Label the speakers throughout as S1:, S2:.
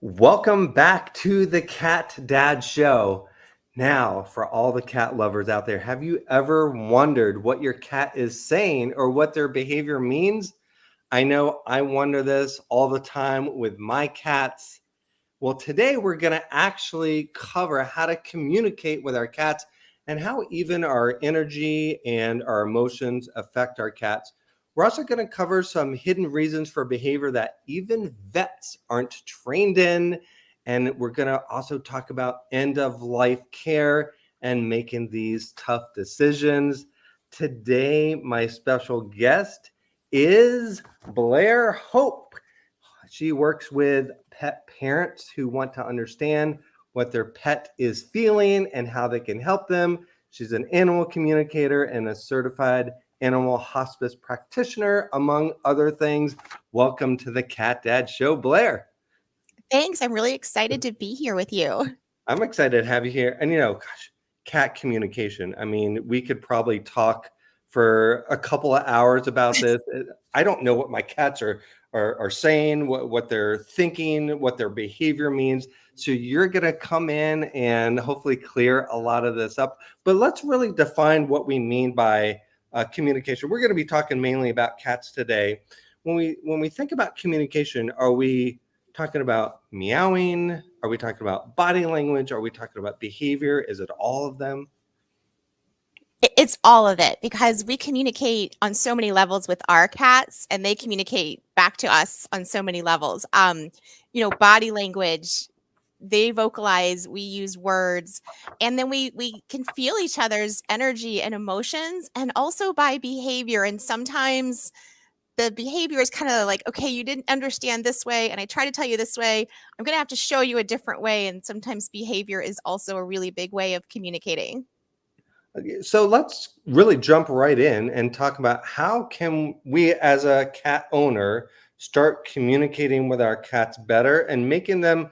S1: Welcome back to the Cat Dad Show. Now, for all the cat lovers out there, have you ever wondered what your cat is saying or what their behavior means? I know I wonder this all the time with my cats. Well, today we're going to actually cover how to communicate with our cats and how even our energy and our emotions affect our cats. We're also going to cover some hidden reasons for behavior that even vets aren't trained in. And we're going to also talk about end of life care and making these tough decisions. Today, my special guest is Blair Hope. She works with pet parents who want to understand what their pet is feeling and how they can help them. She's an animal communicator and a certified animal hospice practitioner, among other things. Welcome to the Cat Dad Show, Blair.
S2: Thanks. I'm really excited to be here with you.
S1: I'm excited to have you here. And, gosh, cat communication. I mean, we could probably talk for a couple of hours about this. I don't know what my cats are saying, what they're thinking, what their behavior means. So you're going to come in and hopefully clear a lot of this up. But let's really define what we mean by communication. We're going to be talking mainly about cats today. When we think about communication, are we talking about meowing? Are we talking about body language? Are we talking about behavior? Is it all of them?
S2: It's all of it because we communicate on so many levels with our cats and they communicate back to us on so many levels. Body language, they vocalize, we use words, and then we can feel each other's energy and emotions and also by behavior. And sometimes the behavior is kind of like, okay, you didn't understand this way, and I try to tell you this way. I'm going to have to show you a different way. And sometimes behavior is also a really big way of communicating.
S1: So let's really jump right in and talk about how can we as a cat owner start communicating with our cats better and making them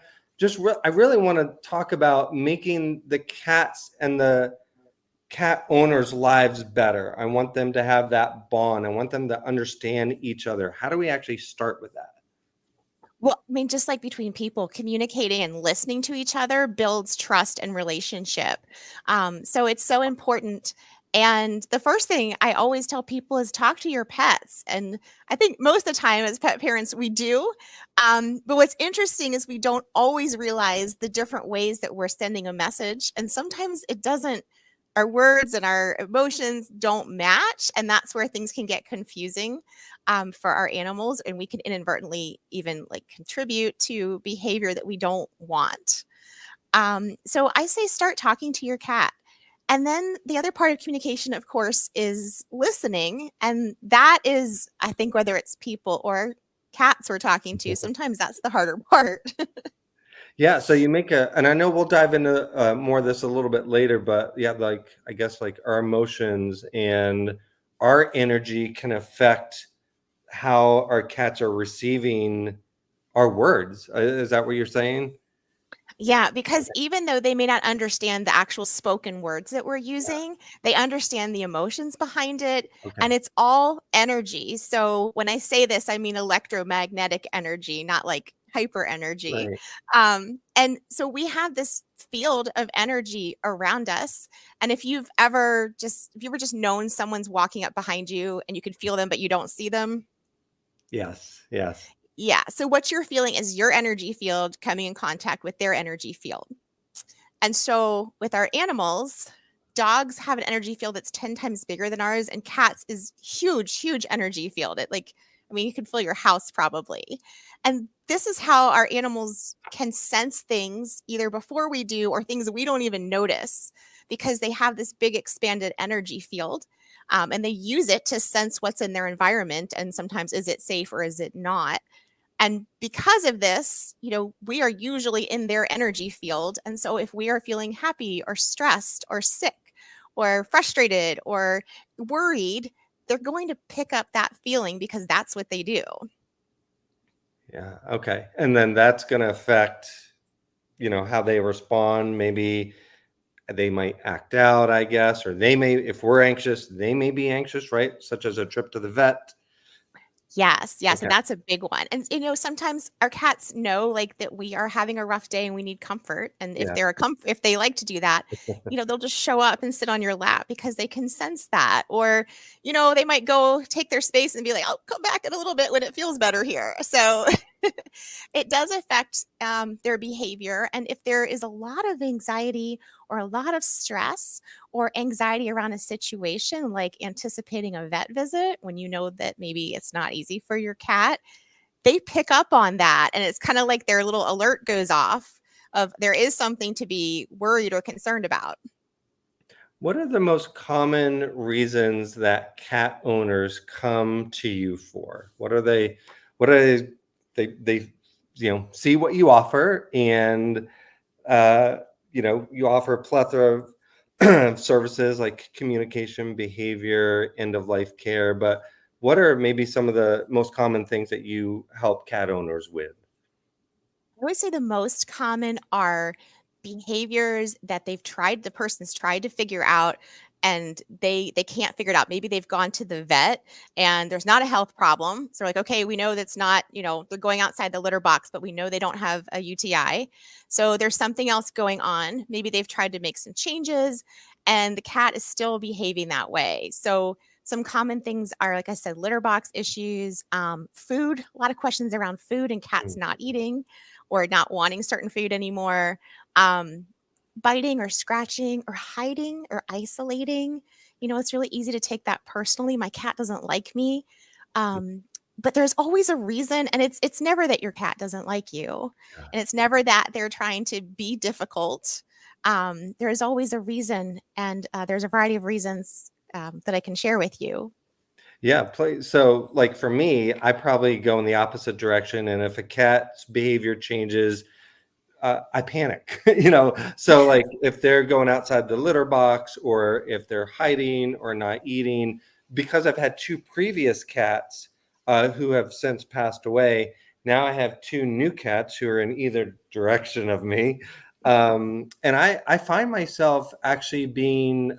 S1: I really want to talk about making the cats and the cat owners' lives better. I want them to have that bond. I want them to understand each other. How do we actually start with that?
S2: Well, I mean, just like between people, communicating and listening to each other builds trust and relationship. So it's so important. And the first thing I always tell people is talk to your pets. And I think most of the time as pet parents, we do. But what's interesting is we don't always realize the different ways that we're sending a message. And sometimes it doesn't, our words and our emotions don't match. And that's where things can get confusing for our animals, and we can inadvertently even like contribute to behavior that we don't want. So I say start talking to your cat. And then the other part of communication, of course, is listening. And that is, I think, whether it's people or cats we're talking to, sometimes that's the harder part.
S1: Yeah, so and I know we'll dive into more of this a little bit later, but yeah, like I guess like our emotions and our energy can affect how our cats are receiving our words. Is that what you're saying?
S2: Yeah, because even though they may not understand the actual spoken words that we're using, they understand the emotions behind it,
S1: Okay.
S2: and it's all energy. So when I say this, I mean electromagnetic energy, not like hyper energy.
S1: Right.
S2: And so we have this field of energy around us. And if you ever just known someone's walking up behind you and you could feel them, but you don't see them,
S1: Yes. Yes.
S2: yeah. So what you're feeling is your energy field coming in contact with their energy field. And so with our animals, dogs have an energy field that's 10 times bigger than ours, and cats is huge, huge energy field. I mean, you could fill your house probably. And this is how our animals can sense things either before we do or things that we don't even notice because they have this big expanded energy field. And they use it to sense what's in their environment. And sometimes is it safe or is it not? And because of this, we are usually in their energy field. And so if we are feeling happy or stressed or sick or frustrated or worried, they're going to pick up that feeling because that's what they do.
S1: Yeah. Okay. And then that's going to affect, how they respond. Maybe they might act out, I guess, or if we're anxious, they may be anxious, right? Such as a trip to the vet.
S2: Yes, yes, and
S1: Okay.
S2: that's a big one. And sometimes our cats know like that we are having a rough day and we need comfort. And if
S1: Yeah.
S2: they're a if they like to do that, they'll just show up and sit on your lap because they can sense that. Or, they might go take their space and be like, "I'll come back in a little bit when it feels better here." So it does affect their behavior. And if there is a lot of anxiety or a lot of stress or anxiety around a situation, like anticipating a vet visit when you know that maybe it's not easy for your cat, they pick up on that. And it's kind of like their little alert goes off of there is something to be worried or concerned about.
S1: What are the most common reasons that cat owners come to you for? What are they see what you offer, and uh, you offer a plethora of services like communication, behavior, end of life care. But what are maybe some of the most common things that you help cat owners with?
S2: I would say the most common are behaviors that the person's tried to figure out and they can't figure it out. Maybe they've gone to the vet and there's not a health problem. So they're like, okay, we know that's not, they're going outside the litter box, but we know they don't have a UTI. So there's something else going on. Maybe they've tried to make some changes and the cat is still behaving that way. So some common things are, like I said, litter box issues, food, a lot of questions around food and cats
S1: Mm.
S2: not eating or not wanting certain food anymore, um, biting or scratching or hiding or isolating. It's really easy to take that personally. My cat doesn't like me. Um, but there's always a reason, and it's never that your cat doesn't like you,
S1: Yeah.
S2: and it's never that they're trying to be difficult. There's always a reason, and there's a variety of reasons that I can share with you.
S1: Yeah, play. So, like for me, I probably go in the opposite direction, and if a cat's behavior changes, I panic. So like if they're going outside the litter box, or if they're hiding or not eating, because I've had two previous cats who have since passed away. Now I have two new cats who are in either direction of me, and I find myself actually being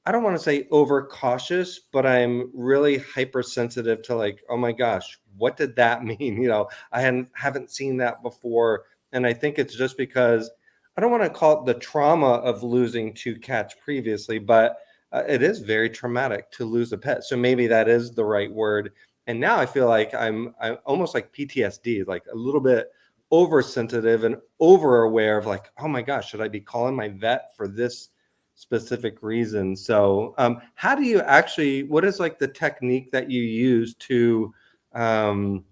S1: I don't want to say overcautious, but I'm really hypersensitive to like, oh my gosh, what did that mean? I haven't seen that before. And I think it's just because I don't want to call it the trauma of losing two cats previously, but it is very traumatic to lose a pet. So maybe that is the right word. And now I feel like I'm almost like PTSD, like a little bit oversensitive and over aware of like, oh my gosh, should I be calling my vet for this specific reason? So, how do you actually? What is like the technique that you use um,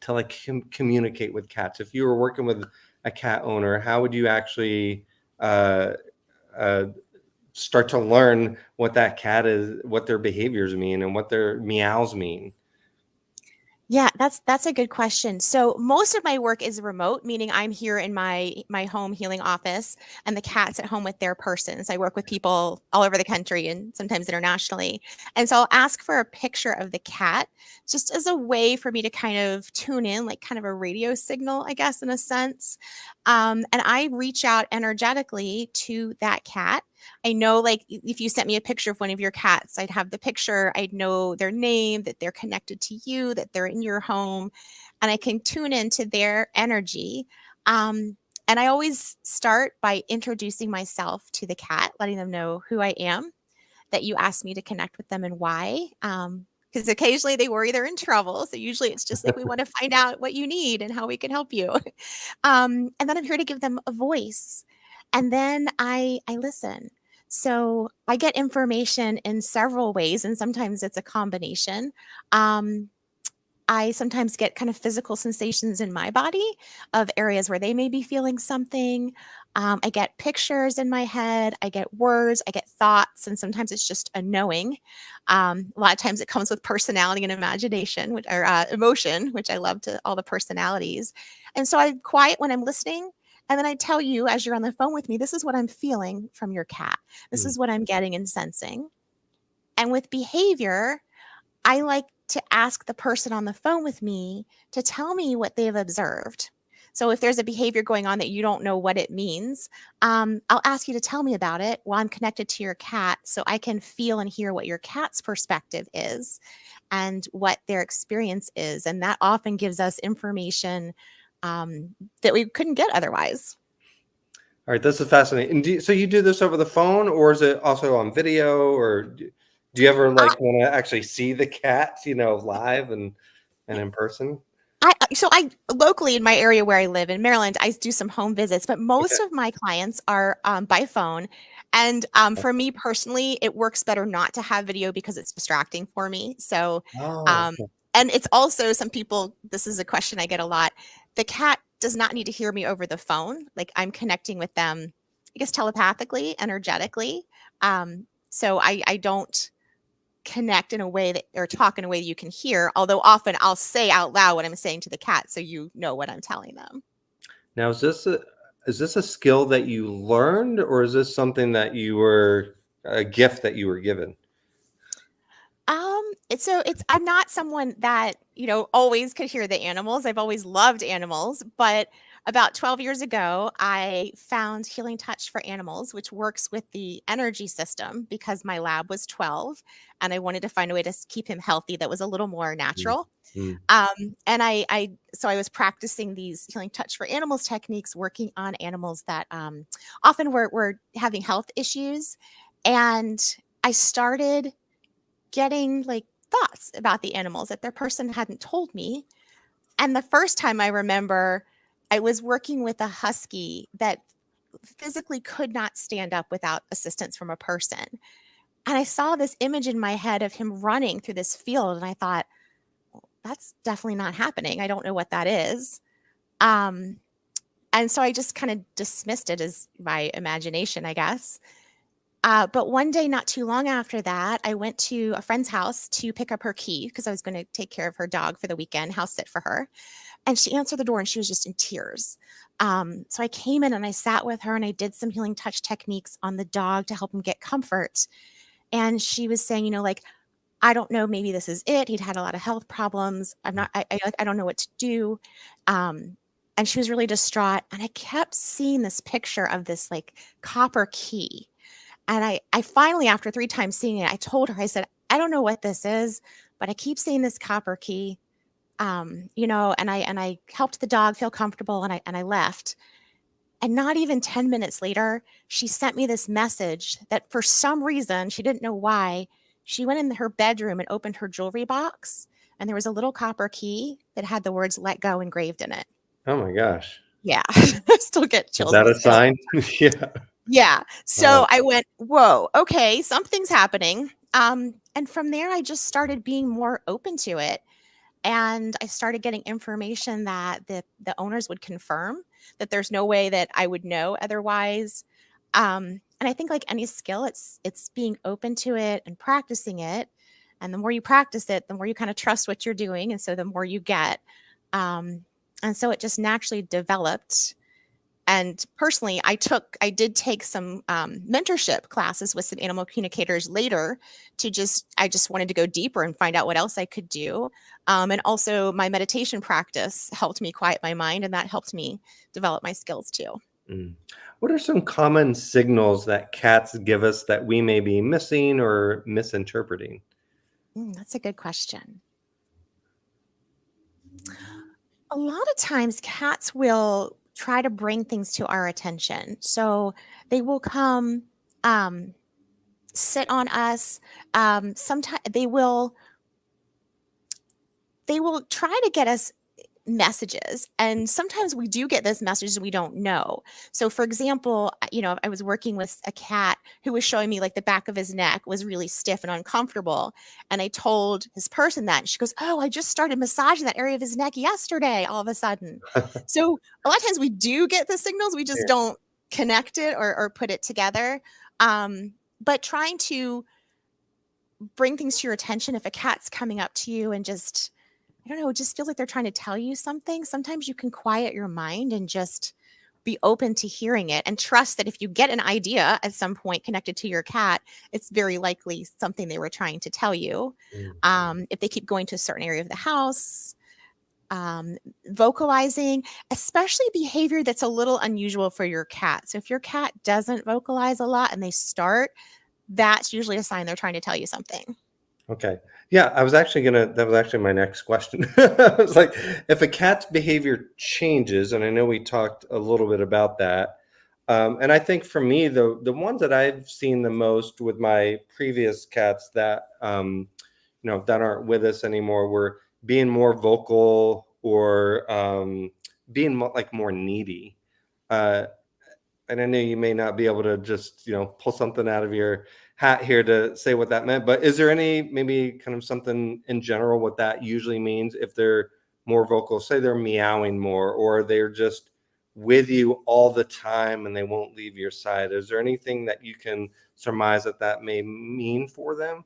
S1: to like communicate with cats? If you were working with a cat owner, how would you actually uh, uh, start to learn what that cat is, what their behaviors mean, and what their meows mean?
S2: Yeah, that's a good question. So most of my work is remote, meaning I'm here in my home healing office and the cat's at home with their persons. I work with people all over the country and sometimes internationally. And so I'll ask for a picture of the cat just as a way for me to kind of tune in, like kind of a radio signal, I guess, in a sense. And I reach out energetically to that cat. I know, like, if you sent me a picture of one of your cats, I'd have the picture, I'd know their name, that they're connected to you, that they're in your home, and I can tune into their energy. Um, and I always start by introducing myself to the cat, letting them know who I am, that you asked me to connect with them and why. Because occasionally they worry they're in trouble. So usually it's just like, we want to find out what you need and how we can help you. And then I'm here to give them a voice. And then I listen. So I get information in several ways, and sometimes it's a combination. Um, I sometimes get kind of physical sensations in my body of areas where they may be feeling something. I get pictures in my head. I get words. I get thoughts. And sometimes it's just a knowing. A lot of times it comes with personality and imagination, or emotion, which I love to all the personalities. And so I'm quiet when I'm listening. And then I tell you, as you're on the phone with me, this is what I'm feeling from your cat. This
S1: Mm.
S2: is what I'm getting and sensing. And with behavior, I like to ask the person on the phone with me to tell me what they've observed. So if there's a behavior going on that you don't know what it means, I'll ask you to tell me about it while I'm connected to your cat so I can feel and hear what your cat's perspective is and what their experience is. And that often gives us information that we couldn't get otherwise.
S1: All right, this is fascinating. And so you do this over the phone, or is it also on video, or do you ever
S2: Uh,
S1: like want to actually see the cats, live and in person?
S2: I locally in my area where I live in Maryland, I do some home visits, but
S1: Okay.
S2: most of my clients are by phone. And for me personally, it works better not to have video because it's distracting for me. So,
S1: Oh,
S2: um, and it's also some people, this is a question I get a lot. The cat does not need to hear me over the phone. Like I'm connecting with them, I guess, telepathically, energetically. So I don't connect in a way that or talk in a way that you can hear, although often I'll say out loud what I'm saying to the cat so you know what I'm telling them.
S1: now is this a skill that you learned, or is this something that you were a gift that you were given?
S2: It's I'm not someone that, always could hear the animals. I've always loved animals, but about 12 years ago, I found Healing Touch for Animals, which works with the energy system because my lab was 12 and I wanted to find a way to keep him healthy that was a little more
S1: Mm,
S2: natural.
S1: mm.
S2: And so I was practicing these Healing Touch for Animals techniques, working on animals that often were having health issues. And I started getting like thoughts about the animals that their person hadn't told me. And the first time I remember, I was working with a husky that physically could not stand up without assistance from a person. And I saw this image in my head of him running through this field. And I thought, well, that's definitely not happening. I don't know what that is. Um, and so I just kind of dismissed it as my imagination, I guess. But one day, not too long after that, I went to a friend's house to pick up her key because I was going to take care of her dog for the weekend, house sit for her. And she answered the door and she was just in tears. So I came in and I sat with her and I did some healing touch techniques on the dog to help him get comfort. And she was saying, like, I don't know, maybe this is it. He'd had a lot of health problems. I don't know what to do. Um, and she was really distraught. And I kept seeing this picture of this like copper key and I finally, after 3 times seeing it, I told her, I said, "I don't know what this is, but I keep seeing this copper key." And I helped the dog feel comfortable and I left. And not even 10 minutes later, she sent me this message that for some reason, she didn't know why, she went in her bedroom and opened her jewelry box, and there was a little copper key that had the words "let go" engraved in it.
S1: Oh my gosh.
S2: Yeah. I still get
S1: Is
S2: chills
S1: that
S2: when I
S1: a
S2: say it.
S1: sign? Yeah.
S2: Yeah.
S1: Oh,
S2: So I went, "Whoa, okay, something's happening." And from there, I just started being more open to it. And I started getting information that the owners would confirm that there's no way that I would know otherwise. And I think like any skill, it's being open to it and practicing it. And the more you practice it, the more you kind of trust what you're doing. And so the more you get. Um, and so it just naturally developed and personally, I did take some mentorship classes with some animal communicators later I just wanted to go deeper and find out what else I could do. And also my meditation practice helped me quiet my mind and that helped me develop my skills too.
S1: mm. What are some common signals that cats give us that we may be missing or misinterpreting?
S2: That's a good question. A lot of times cats will try to bring things to our attention. So they will come um, sit on us. Sometimes they will try to get us messages and sometimes we do get those messages we don't know. So for example, I was working with a cat who was showing me like the back of his neck was really stiff and uncomfortable, and I told his person that, and she goes, "Oh, I just started massaging that area of his neck yesterday all of a sudden." So a lot of times we do get the signals, we just
S1: Yeah.
S2: don't connect it or put it together. But trying to bring things to your attention, if a cat's coming up to you and just, I don't know, it just feels like they're trying to tell you something. Sometimes you can quiet your mind and just be open to hearing it and trust that if you get an idea at some point connected to your cat, it's very likely something they were trying to tell you.
S1: Mm.
S2: If they keep going to a certain area of the house, um, vocalizing, especially behavior that's a little unusual for your cat. So if your cat doesn't vocalize a lot and they start, that's usually a sign they're trying to tell you something.
S1: Okay. Yeah, that was actually my next question. I was like, if a cat's behavior changes, and I know we talked a little bit about that. And I think for me, the ones that I've seen the most with my previous cats that that aren't with us anymore were being more vocal or being like more needy. Uh, and I know you may not be able to just, pull something out of your hat here to say what that meant, but is there any maybe kind of something in general what that usually means if they're more vocal, say they're meowing more or they're just with you all the time and they won't leave your side? Is there anything that you can surmise that that may mean for them?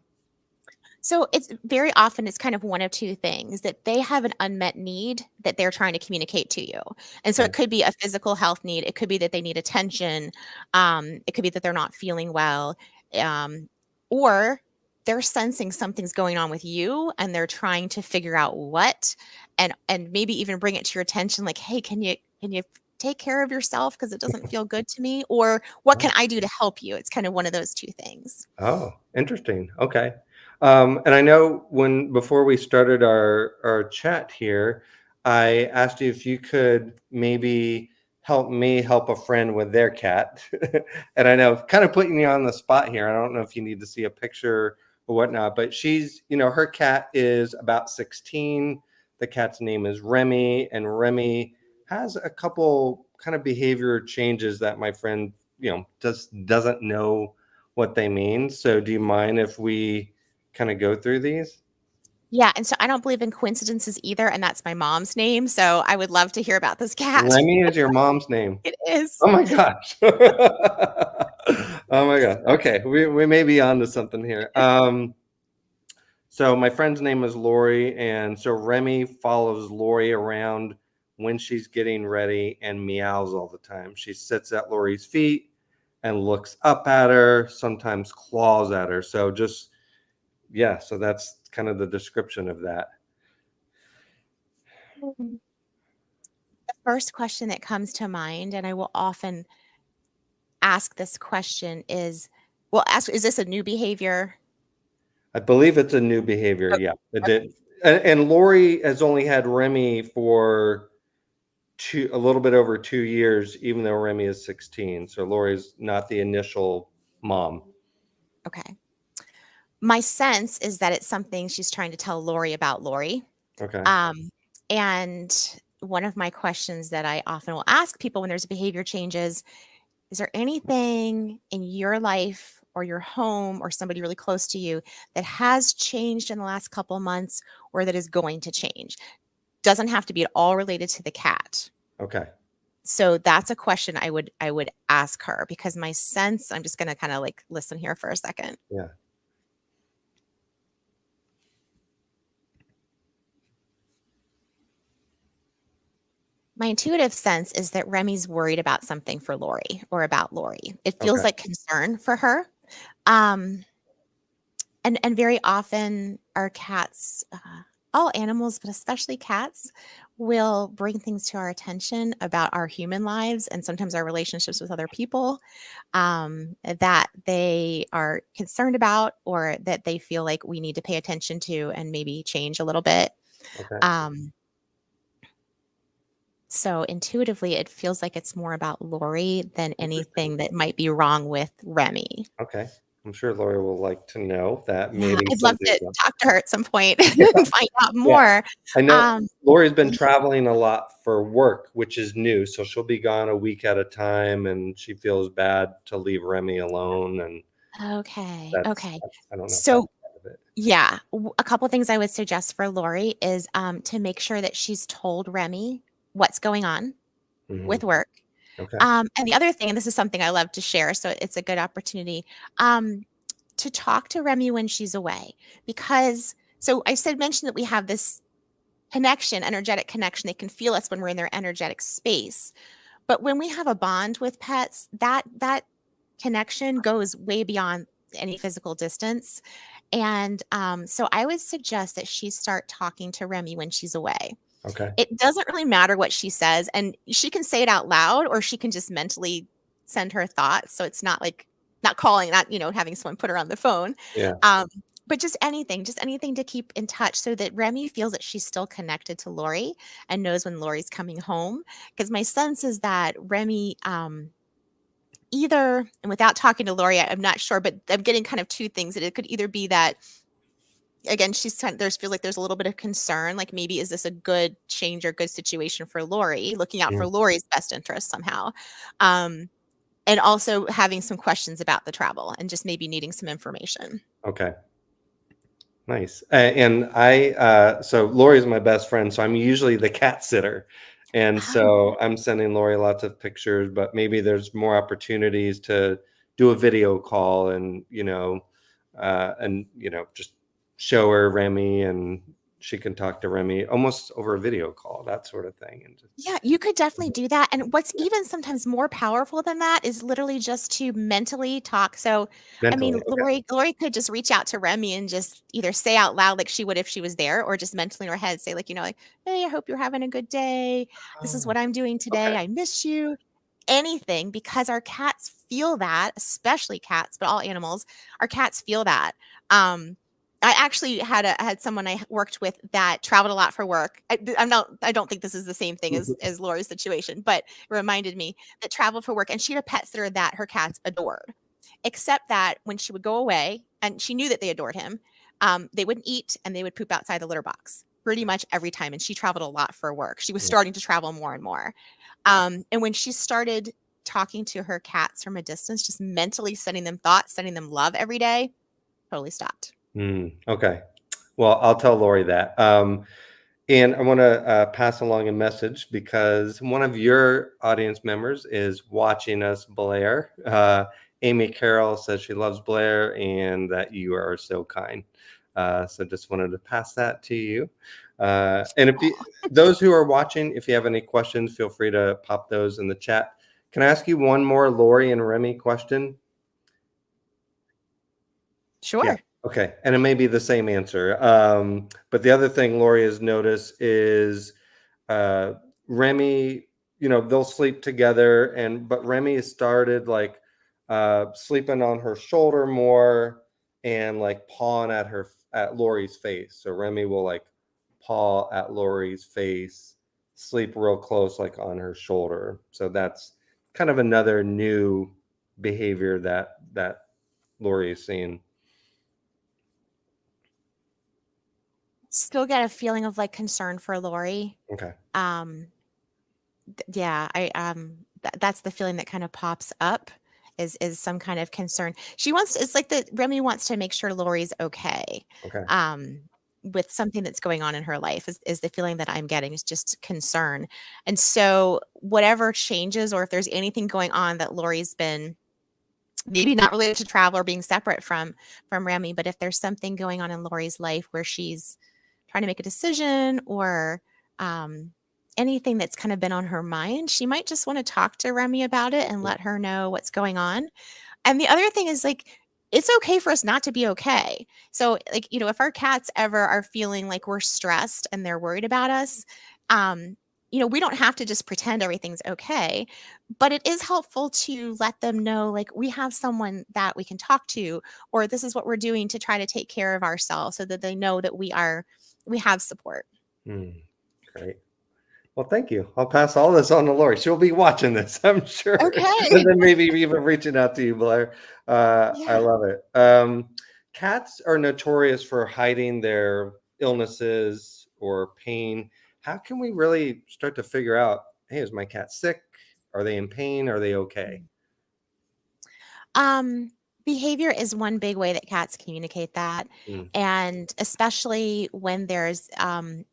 S2: So it's very often it's kind of one of two things that they have an unmet need that they're trying to communicate to you. And so
S1: Okay.
S2: it could be a physical health need. It could be that they need attention. It could be that they're not feeling well. Um, or they're sensing something's going on with you and they're trying to figure out what and maybe even bring it to your attention like, hey, can you take care of yourself because it doesn't feel good to me? Or what can I do to help you? It's kind of one of those two things.
S1: Oh, interesting. Okay. And I know when before we started our chat here, I asked you if you could maybe help me help a friend with their cat. And I know kind of putting you on the spot here. I don't know if you need to see a picture or whatnot, but her cat is about 16. The cat's name is Remy, and Remy has a couple kind of behavior changes that my friend, just doesn't know what they mean. So do you mind if we kind of go through these?
S2: Yeah, and so I don't believe in coincidences either, and that's my mom's name, so I would love to hear about this cat.
S1: Remy is your mom's name.
S2: It is.
S1: Oh my gosh. Oh my god. Okay, we may be on to something here. So my friend's name is Lori, and so Remy follows Lori around when she's getting ready and meows all the time. She sits at Lori's feet and looks up at her, sometimes claws at her. So just yeah, so that's kind of the description of that.
S2: Mhm. The first question that comes to mind, and I will often ask this question is this a new behavior?
S1: I believe it's a new behavior.
S2: O
S1: Yeah, it
S2: okay,
S1: did. And Lori has only had Remy for a little bit over 2 years, even though Remy is 16. So Lori's not the initial mom.
S2: okay. My sense is that it's something she's trying to tell Lori about Lori.
S1: Okay.
S2: Um, and one of my questions that I often will ask people when there's behavior changes, is there anything in your life or your home or somebody really close to you that has changed in the last couple months or that is going to change? Doesn't have to be at all related to the cat.
S1: Okay.
S2: So that's a question I would ask her because my sense, I'm just going to kind of like listen here for a second.
S1: Yeah.
S2: My intuitive sense is that Remy's worried about something for Lori or about Lori. It feels
S1: Okay.
S2: like concern for her. Um, and very often our cats, all animals, but especially cats, will bring things to our attention about our human lives and sometimes our relationships with other people that they are concerned about or that they feel like we need to pay attention to and maybe change a little bit.
S1: Okay.
S2: Um, so intuitively, it feels like it's more about Lori than
S1: Interesting.
S2: anything that might be wrong with Remy.
S1: Okay. I'm sure Lori will like to know that
S2: Yeah,
S1: maybe
S2: I'd love
S1: something's
S2: to
S1: up.
S2: talk to her at some point
S1: Yeah.
S2: and find out
S1: Yeah.
S2: more.
S1: I know
S2: Um,
S1: Lori's been
S2: yeah,
S1: traveling a lot for work, which is new. So she'll be gone a week at a time, and she feels bad to leave Remy alone. And
S2: okay, okay.
S1: I don't know if that's
S2: So,
S1: part of it.
S2: yeah, a couple things I would suggest for Lori is to make sure that she's told Remy what's going on
S1: Hmm.
S2: with work.
S1: Okay.
S2: And the other thing, and this is something I love to share, so it's a good opportunity um, to talk to Remy when she's away, because so I said mention that we have this connection, energetic connection. They can feel us when we're in their energetic space. But when we have a bond with pets, that connection goes way beyond any physical distance. And so I would suggest that she start talking to Remy when she's away.
S1: Okay.
S2: It doesn't really matter what she says, and she can say it out loud or she can just mentally send her thoughts, so it's not like not calling, not, having someone put her on the phone.
S1: Yeah.
S2: Um, but just anything to keep in touch so that Remy feels that she's still connected to Lori and knows when Lori's coming home. Because my sense is that Remy, either, and without talking to Lori, I'm not sure, but I'm getting kind of two things that it could either be that again, there's feels like there's a little bit of concern, like maybe is this a good change or good situation for Lori, looking out for
S1: Mm,
S2: Lori's best interest somehow. Um, and also having some questions about the travel and just maybe needing some information.
S1: okay. Nice. And so Lori is my best friend, so I'm usually the cat sitter. And
S2: Oh,
S1: so I'm sending Lori lots of pictures, but maybe there's more opportunities to do a video call and just show her Remy and she can talk to Remy almost over a video call, that sort of thing. And just,
S2: yeah, you could definitely do that. And what's even sometimes more powerful than that is literally just to mentally talk. So, I
S1: mentally.
S2: mean,
S1: Okay.
S2: Lori could just reach out to Remy and just either say out loud like she would if she was there, or just mentally in her head say, like, like, hey, I hope you're having a good day. This is
S1: Oh,
S2: what I'm doing
S1: okay.
S2: today. I miss you. Anything, because our cats feel that, especially cats, but all animals, our cats feel that. Um, I actually had someone I worked with that traveled a lot for work. I don't think this is the same thing as Laura's situation, but it reminded me that traveled for work, and she had a pet sitter that her cats adored. Except that when she would go away, and she knew that they adored him, they wouldn't eat and they would poop outside the litter box pretty much every time. And she traveled a lot for work. She was
S1: Yeah.
S2: starting to travel more and more. And when she started talking to her cats from a distance, just mentally sending them thoughts, sending them love every day, totally stopped.
S1: Okay. Well, I'll tell Lori that. And I want to pass along a message because one of your audience members is watching us, Blair. Amy Carroll says she loves Blair and that you are so kind. So just wanted to pass that to you. And those who are watching, if you have any questions, feel free to pop those in the chat. Can I ask you one more Lori and Remy question? Yeah.
S2: Sure.
S1: Okay. And it may be the same answer. But the other thing Lori has noticed is uh, Remy, they'll sleep together, but Remy has started like sleeping on her shoulder more and like pawing at Lori's face. So Remy will like paw at Lori's face, sleep real close, like on her shoulder. So that's kind of another new behavior that Lori is seeing.
S2: Still get a feeling of like concern for Lori.
S1: Okay.
S2: Um, yeah, that's the feeling that kind of pops up is some kind of concern. It's like that Remy wants to make sure Lori's okay.
S1: Okay.
S2: Um, with something that's going on in her life is the feeling that I'm getting is just concern. And so whatever changes or if there's anything going on that Lori's been maybe not related to travel or being separate from Remy, but if there's something going on in Lori's life where she's trying to make a decision or um, anything that's kind of been on her mind, she might just want to talk to Remy about it and let her know what's going on. And the other thing is like, it's okay for us not to be okay. So, like, if our cats ever are feeling like we're stressed and they're worried about us, um, we don't have to just pretend everything's okay, but it is helpful to let them know, like, we have someone that we can talk to, or this is what we're doing to try to take care of ourselves so that they know that we have support.
S1: Mm, great. Well, thank you. I'll pass all this on to Lori. She'll be watching this, I'm sure. And
S2: Okay.
S1: then maybe even reaching out to you, Blair. I
S2: Yeah.
S1: love it. Cats are notorious for hiding their illnesses or pain. How can we really start to figure out, hey, is my cat sick? Are they in pain? Are they okay?
S2: Um, Behavior is one big way that cats communicate that.
S1: Mm,
S2: And especially when there's,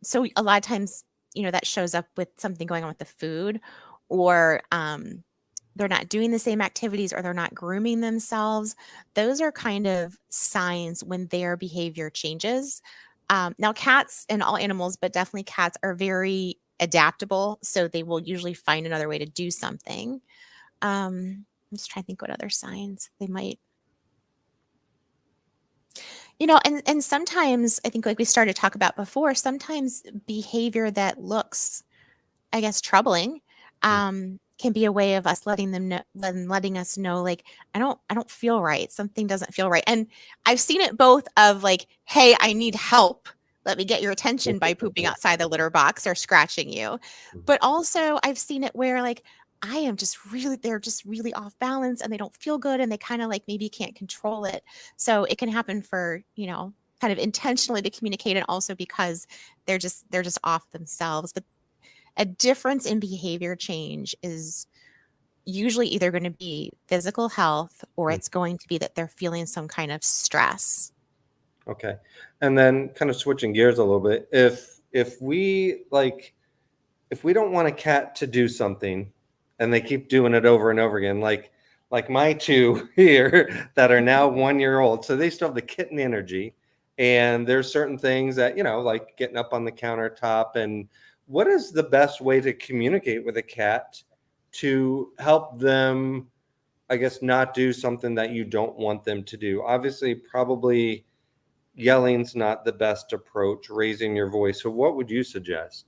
S2: so a lot of times, that shows up with something going on with the food or, they're not doing the same activities or they're not grooming themselves. Those are kind of signs when their behavior changes. Now, cats and all animals, but definitely cats are very adaptable. So they will usually find another way to do something. I'm just trying to think what other signs they might. And sometimes I think like we started to talk about before, sometimes behavior that looks, I guess, troubling,
S1: Mm.
S2: can be a way of us letting them know, letting us know, like, I don't feel right. Something doesn't feel right. And I've seen it both of like, hey, I need help. Let me get your attention by pooping outside the litter box or scratching you. But also I've seen it where like they're just really off balance and they don't feel good and they kind of like maybe can't control it. So it can happen for, kind of intentionally to communicate and also because they're just off themselves. But a difference in behavior change is usually either going to be physical health or
S1: Mm.
S2: it's going to be that they're feeling some kind of stress.
S1: Okay. And then kind of switching gears a little bit, if we don't want a cat to do something and they keep doing it over and over again, like my two here that are now 1 year old, so they still have the kitten energy. And there's certain things that, like getting up on the countertop. And what is the best way to communicate with a cat to help them, I guess, not do something that you don't want them to do? Obviously, probably yelling's not the best approach, raising your voice. So what would you suggest?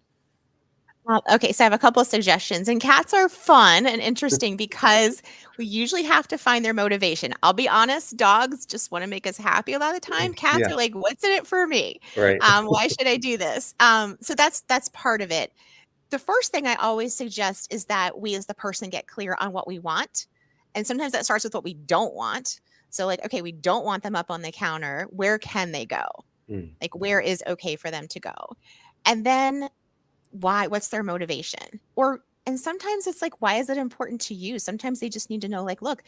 S2: Okay, so I have a couple of suggestions, and cats are fun and interesting because we usually have to find their motivation. I'll be honest, dogs just want to make us happy a lot of the time. Cats
S1: Yeah,
S2: are like, "What's in it for me?
S1: right.
S2: Why should I do this?" So that's part of it. The first thing I always suggest is that we as the person get clear on what we want. And sometimes that starts with what we don't want. So, like, okay, we don't want them up on the counter. Where can they go?
S1: Mm.
S2: Like, where is okay for them to go? And then why? What's their motivation? And sometimes it's like, why is it important to you? Sometimes they just need to know, like, look,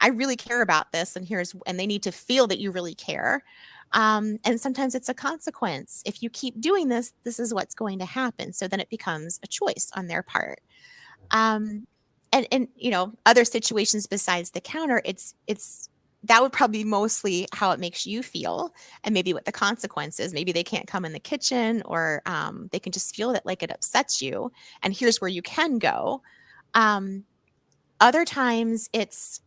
S2: I really care about this, and they need to feel that you really care. And sometimes it's a consequence. If you keep doing this, this is what's going to happen. So then it becomes a choice on their part. Um, and other situations besides the counter, it's that would probably be mostly how it makes you feel, and maybe what the consequences. Maybe they can't come in the kitchen, or they can just feel that like it upsets you. And here's where you can go. Um, Other times it's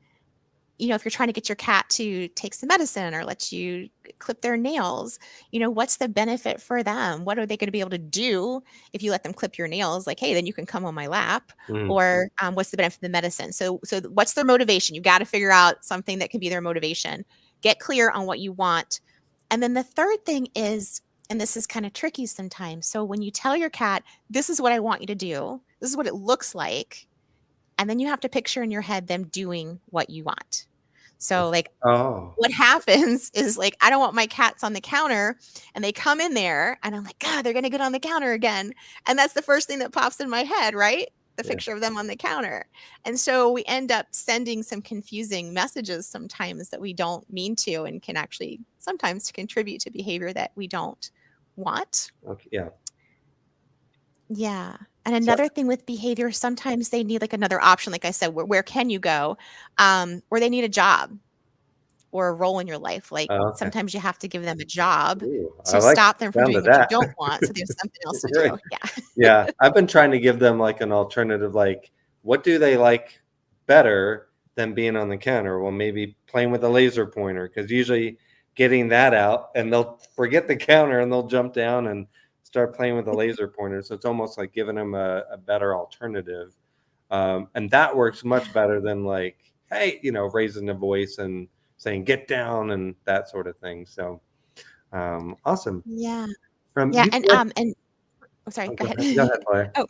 S2: if you're trying to get your cat to take some medicine or let you clip their nails, what's the benefit for them? What are they going to be able to do if you let them clip your nails? Like, hey, then you can come on my lap.
S1: Mm.
S2: Or what's the benefit of the medicine? So what's their motivation? You got to figure out something that can be their motivation. Get clear on what you want. And then the third thing is, and this is kind of tricky sometimes. So when you tell your cat, this is what I want you to do, this is what it looks like, and then you have to picture in your head them doing what you want. So, like,
S1: Oh,
S2: what happens is, like, I don't want my cats on the counter, and they come in there, and I'm like, God, they're gonna get on the counter again. And that's the first thing that pops in my head, right? The
S1: yeah.
S2: picture of them on the counter. And so we end up sending some confusing messages sometimes that we don't mean to, and can actually sometimes contribute to behavior that we don't want.
S1: Okay. Yeah.
S2: Yeah. And
S1: So,
S2: another thing with behavior, sometimes they need like another option. Like I said, where can you go? Or they need a job or a role in your life. Like
S1: okay.
S2: sometimes you have to give them a job
S1: Ooh, I
S2: to
S1: like
S2: stop them
S1: the
S2: from
S1: sound
S2: doing
S1: of
S2: what you
S1: that.
S2: don't want. So there's something else to
S1: Right.
S2: do. Yeah.
S1: Yeah. I've been trying to give them like an alternative, like, what do they like better than being on the counter? Well, maybe playing with a laser pointer, because usually getting that out and they'll forget the counter and they'll jump down and start playing with a laser pointer. So it's almost like giving them a better alternative. And that works much better than like, hey, raising the voice and saying, get down and that sort of thing. So awesome.
S2: Yeah.
S1: From
S2: Yeah.
S1: you said,
S2: And oh, sorry,
S1: oh,
S2: go ahead.
S1: go ahead, Blair.
S2: Oh,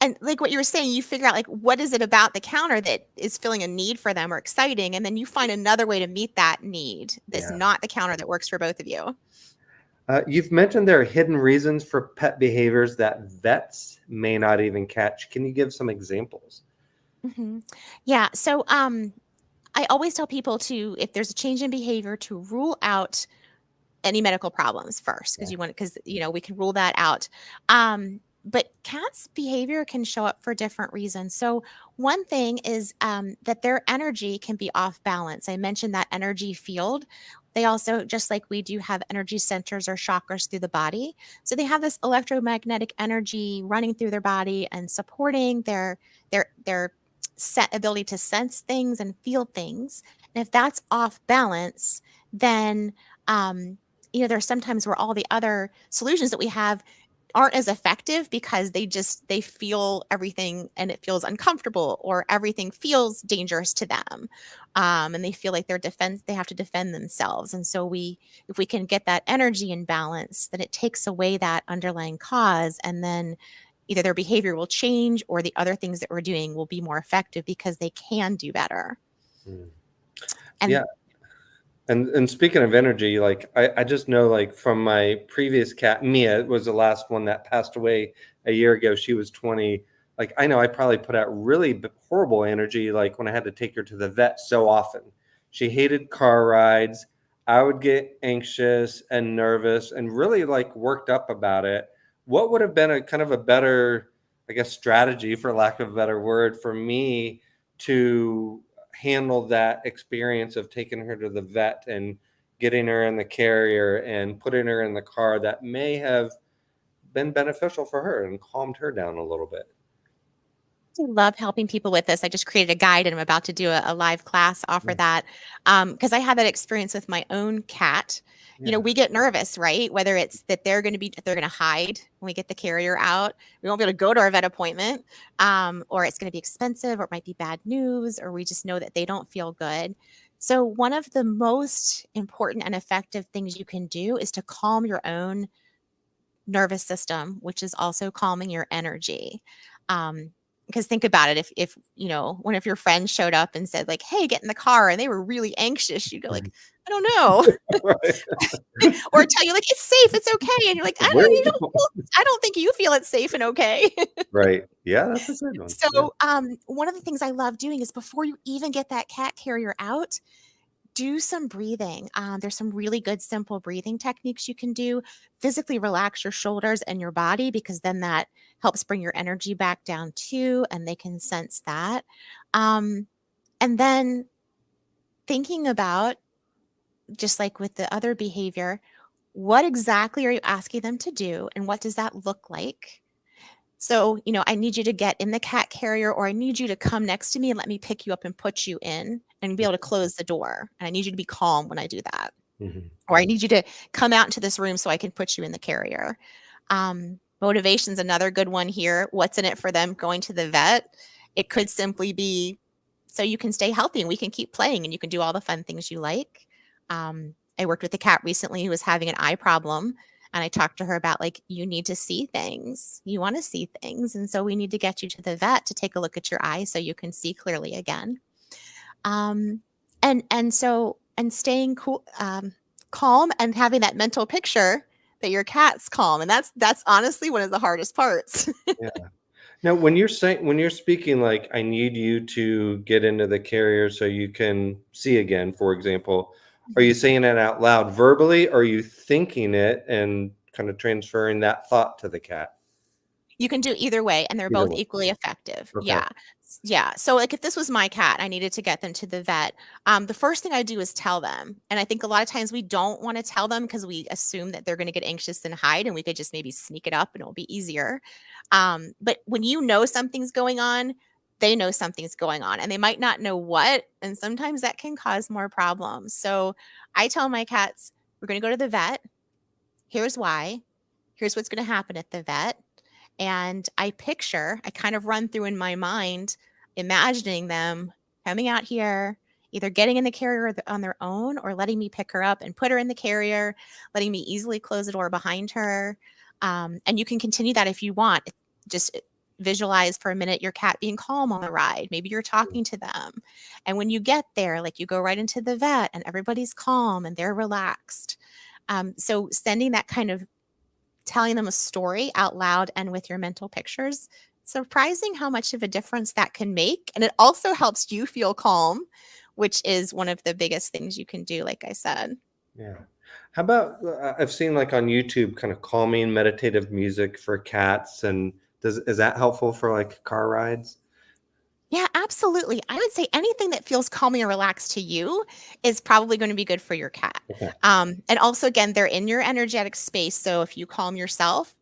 S2: and like what you were saying, you figure out like what is it about the counter that is filling a need for them or exciting, and then you find another way to meet that need that's
S1: Yeah.
S2: not the counter that works for both of you.
S1: You've mentioned there are hidden reasons for pet behaviors that vets may not even catch. Can you give some examples?
S2: Mhm. Yeah. So, I always tell people to, if there's a change in behavior, to rule out any medical problems first, because
S1: Yeah.
S2: we can rule that out. But cats' behavior can show up for different reasons. So one thing is that their energy can be off balance. I mentioned that energy field. They also, just like we do, have energy centers or chakras through the body. So they have this electromagnetic energy running through their body and supporting their set ability to sense things and feel things. And if that's off balance, then um, there's sometimes where all the other solutions that we have aren't as effective because they feel everything and it feels uncomfortable, or everything feels dangerous to them, and they feel like they have to defend themselves. And so if we can get that energy in balance, then it takes away that underlying cause, and then either their behavior will change or the other things that we're doing will be more effective because they can do better.
S1: Mm.
S2: And
S1: Yeah. And speaking of energy, like I just know, like from my previous cat, Mia was the last one that passed away a year ago. She was 20. Like I know I probably put out really horrible energy, like when I had to take her to the vet so often. She hated car rides. I would get anxious and nervous and really like worked up about it. What would have been a kind of a better, I guess, strategy, for lack of a better word, for me to handle that experience of taking her to the vet and getting her in the carrier and putting her in the car that may have been beneficial for her and calmed her down a little bit?
S2: I love helping people with this. I just created a guide and I'm about to do a live class, offer
S1: Yeah.
S2: that. Because I had that experience with my own cat.
S1: Yeah.
S2: We get nervous, right? Whether it's that they're going to hide when we get the carrier out, we won't be able to go to our vet appointment, or it's going to be expensive, or it might be bad news, or we just know that they don't feel good. So, one of the most important and effective things you can do is to calm your own nervous system, which is also calming your energy. Because think about it, if one of your friends showed up and said like, "Hey, get in the car," and they were really anxious, you'd go like,
S1: Mhm.
S2: "I don't know,"
S1: Right.
S2: or tell you like, "It's safe, it's okay," and you're like,
S1: Where is it?
S2: I don't think you feel it's safe and okay."
S1: Right. Yeah, that's a good one. Yeah.
S2: So, one of the things I love doing is before you even get that cat carrier out, do some breathing. There's some really good simple breathing techniques you can do. Physically relax your shoulders and your body, because then that helps bring your energy back down too, and they can sense that. Um, and then thinking about, just like with the other behavior, what exactly are you asking them to do, and what does that look like? So, I need you to get in the cat carrier, or I need you to come next to me and let me pick you up and put you in and be able to close the door. And I need you to be calm when I do that.
S1: Mhm.
S2: Or I need you to come out into this room so I can put you in the carrier. Motivation's another good one here. What's in it for them going to the vet? It could simply be so you can stay healthy and we can keep playing and you can do all the fun things you like. I worked with a cat recently who was having an eye problem. And I talked to her about like, you need to see things. You want to see things. And so we need to get you to the vet to take a look at your eye so you can see clearly again. Um, and staying cool, calm, and having that mental picture that your cat's calm, and that's honestly one of the hardest parts.
S1: Yeah. Now, when you're speaking, like, I need you to get into the carrier so you can see again, for example, are you
S2: Mhm.
S1: saying it out loud verbally? Or are you thinking it and kind of transferring that thought to the cat?
S2: You can do either way, and they're
S1: Either
S2: both
S1: one.
S2: equally effective.
S1: Okay.
S2: Yeah. Yeah. So, like, if this was my cat, I needed to get them to the vet. The first thing I do is tell them. And I think a lot of times we don't want to tell them because we assume that they're going to get anxious and hide, and we could just maybe sneak it up and it'll be easier. But when you know something's going on, they know something's going on, and they might not know what. And sometimes that can cause more problems. So, I tell my cats, we're going to go to the vet. Here's why. Here's what's going to happen at the vet. And I kind of run through in my mind, imagining them coming out here, either getting in the carrier on their own or letting me pick her up and put her in the carrier, letting me easily close the door behind her. And you can continue that if you want. Just visualize for a minute your cat being calm on the ride. Maybe you're talking to them. And when you get there, like you go right into the vet and everybody's calm and they're relaxed. So sending that kind of telling them a story out loud and with your mental pictures, surprising how much of a difference that can make. And it also helps you feel calm, which is one of the biggest things you can do, like I said.
S1: Yeah. How about I've seen like on YouTube kind of calming meditative music for cats, and is that helpful for like car rides?
S2: Yeah, absolutely. I would say anything that feels calming and relaxed to you is probably going to be good for your cat.
S1: Okay.
S2: And also, again, they're in your energetic space. So if you calm yourself,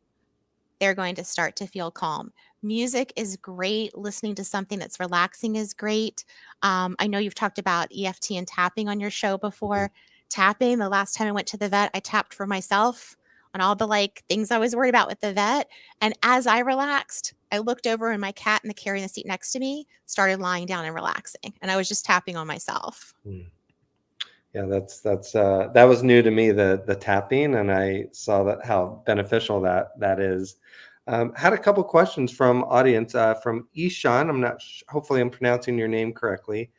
S2: they're going to start to feel calm. Music is great. Listening to something that's relaxing is great. I know you've talked about EFT and tapping on your show
S1: Mhm.
S2: before. tapping. The last time I went to the vet, I tapped for myself on all the like things I was worried about with the vet. And as I relaxed, I looked over and my cat in the carrying the seat next to me started lying down and relaxing. And I was just tapping on myself.
S1: Mm. Yeah, that's that was new to me, the tapping, and I saw that how beneficial that is. Had a couple questions from audience from Ishan. I'm not. Hopefully, I'm pronouncing your name correctly.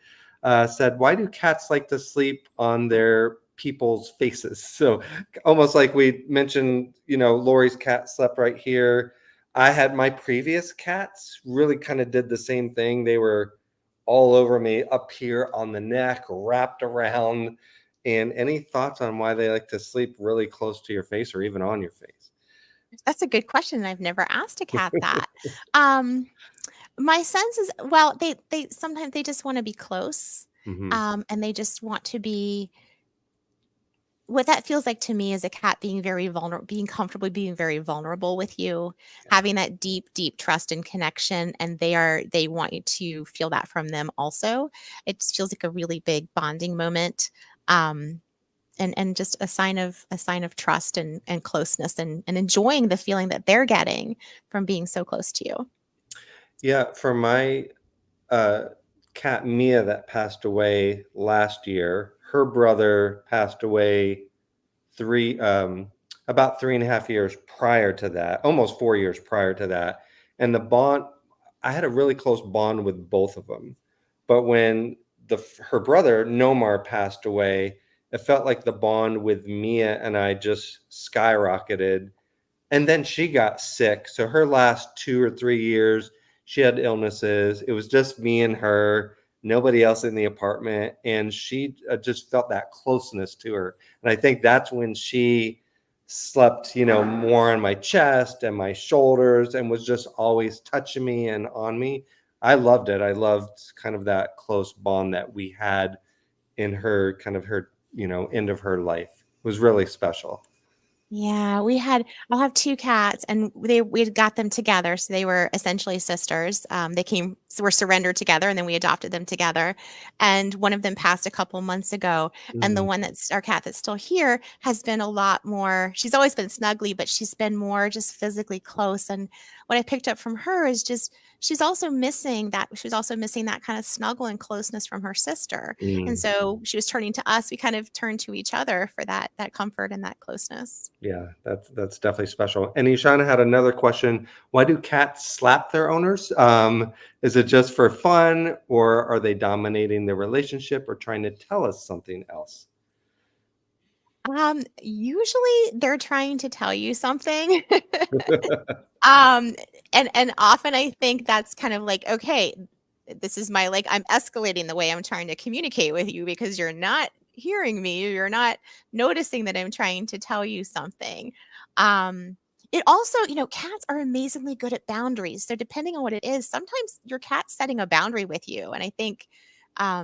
S1: Said, why do cats like to sleep on their people's faces? So almost like we mentioned, Lori's cat slept right here. I had my previous cats really kind of did the same thing. They were all over me, up here on the neck, wrapped around. And any thoughts on why they like to sleep really close to your face or even on your face?
S2: That's a good question. I've never asked a cat that. Um, my sense is, well, they sometimes they just want to be close,
S1: Hmm.
S2: and they just want to be. What that feels like to me is a cat being very vulnerable, being comfortable, being very vulnerable with you,
S1: Yeah.
S2: having that deep, deep trust and connection, and they want you to feel that from them also. It just feels like a really big bonding moment. Um, and just a sign of trust and closeness and enjoying the feeling that they're getting from being so close to you.
S1: Yeah, for my uh, cat Mia that passed away last year, her brother passed away three about 3.5 years prior to that, almost 4 years prior to that. And the bond, I had a really close bond with both of them. But when her brother Nomar passed away, it felt like the bond with Mia and I just skyrocketed. And then she got sick. So her last 2 or 3 years, she had illnesses. It was just me and her, nobody else in the apartment. And she just felt that closeness to her. And I think that's when she slept, more on my chest and my shoulders and was just always touching me and on me. I loved it. I loved kind of that close bond that we had in her kind of her, end of her life. It was really special.
S2: Yeah, I'll have 2 cats, and we had got them together, so they were essentially sisters. Were surrendered together, and then we adopted them together, and one of them passed a couple months ago, and the
S1: Mm,
S2: one that's our cat that's still here has been a lot more. She's always been snuggly, but she's been more just physically close, and what I picked up from her is just she was also missing that kind of snuggle and closeness from her sister, and
S1: mm.
S2: so she was turning to us. We kind of turned to each other for that comfort and that closeness.
S1: Yeah, that's definitely special. And Ishana had another question. Why do cats slap their owners? Is it just for fun, or are they dominating the relationship or trying to tell us something else?
S2: Usually they're trying to tell you something. Um, and often I think that's kind of like, okay, this is my like I'm escalating the way I'm trying to communicate with you because you're not hearing me, you're not noticing that I'm trying to tell you something. Um, it also, cats are amazingly good at boundaries. So depending on what it is, sometimes your cat's setting a boundary with you. And I think I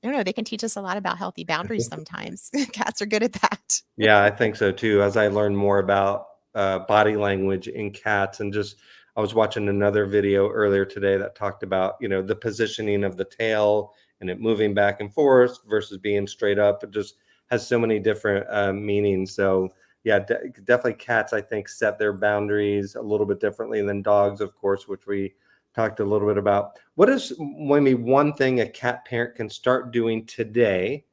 S2: don't know, they can teach us a lot about healthy boundaries sometimes. Cats are good at that.
S1: Yeah, I think so too. As I learned more about body language in cats, and just I was watching another video earlier today that talked about the positioning of the tail and it moving back and forth versus being straight up. It just has so many different meanings. So yeah, definitely cats I think set their boundaries a little bit differently than dogs, of course, which we talked a little bit about. What is maybe one thing a cat parent can start doing today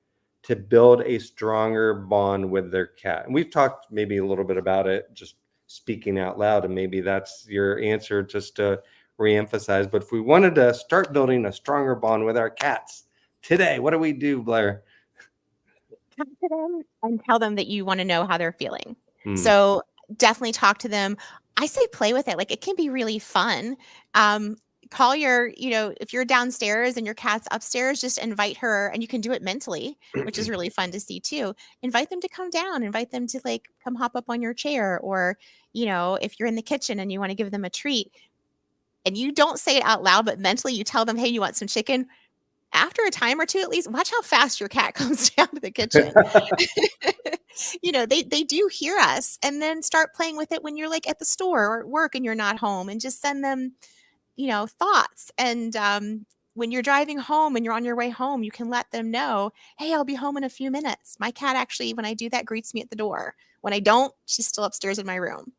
S1: to build a stronger bond with their cat? And we've talked maybe a little bit about it, just speaking out loud, and maybe that's your answer just to reemphasize. But if we wanted to start building a stronger bond with our cats today, what do we do, Blair?
S2: Talk to them and tell them that you wanna know how they're feeling.
S1: Hmm.
S2: So, definitely talk to them. I say play with it, like, it can be really fun. Um, call if you're downstairs and your cat's upstairs, just invite her and you can do it mentally, which is really fun to see too. Invite them to come down, invite them to, like, come hop up on your chair or, if you're in the kitchen and you wanna give them a treat and you don't say it out loud, but mentally you tell them, "Hey, you want some chicken?" After a time or 2 at least, watch how fast your cat comes down to the kitchen. They do hear us, and then start playing with it when you're, like, at the store or at work and you're not home, and just send them, thoughts, and, when you're driving home and you're on your way home, you can let them know, hey, I'll be home in a few minutes. My cat actually, when I do that, greets me at the door. When I don't, she's still upstairs in my room.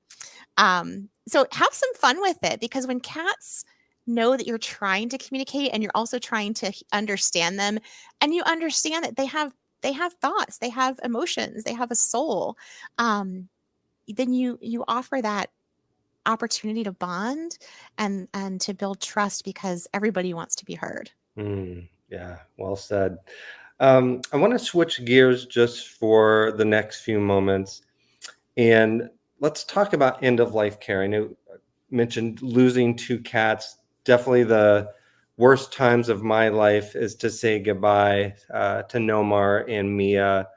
S2: So have some fun with it, because when cats know that you're trying to communicate and you're also trying to understand them, and you understand that they have thoughts, they have emotions, they have a soul, um, then you offer that opportunity to bond and to build trust, because everybody wants to be heard.
S1: Yeah, well said. I want to switch gears just for the next few moments, and let's talk about end of life care. I know I mentioned losing two cats. Definitely the worst times of my life is to say goodbye to Nomar and Mia.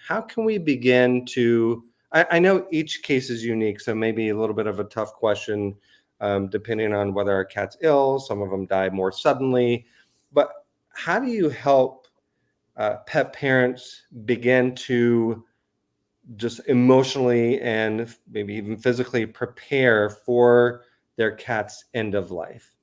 S1: How can we begin to? I know each case is unique, so maybe a little bit of a tough question, depending on whether our cat's ill. Some of them die more suddenly. But how do you help pet parents begin to just emotionally and maybe even physically prepare for their cat's end of life?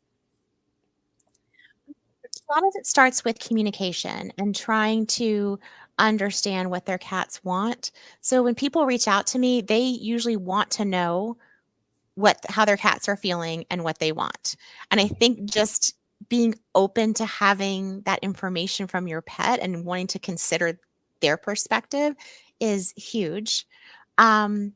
S2: A lot of it starts with communication and trying to understand what their cats want. So when people reach out to me, they usually want to know what how their cats are feeling and what they want. And I think just being open to having that information from your pet and wanting to consider their perspective is huge. Um,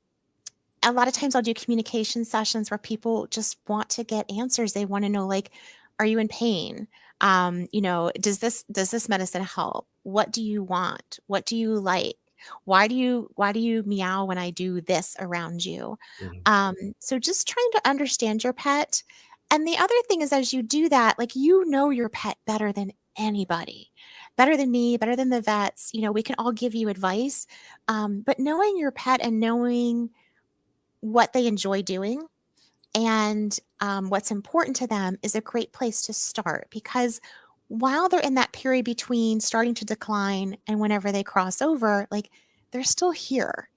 S2: a lot of times I'll do communication sessions where people just want to get answers. They want to know, like, are you in pain? Does this medicine help? What do you want? What do you like? Why do you meow when I do this around you?
S1: Mhm.
S2: So just trying to understand your pet. And the other thing is, as you do that, like, you know your pet better than anybody, better than me, better than the vets. We can all give you advice, but knowing your pet and knowing what they enjoy doing and what's important to them is a great place to start, because while they're in that period between starting to decline and whenever they cross over, like, they're still here.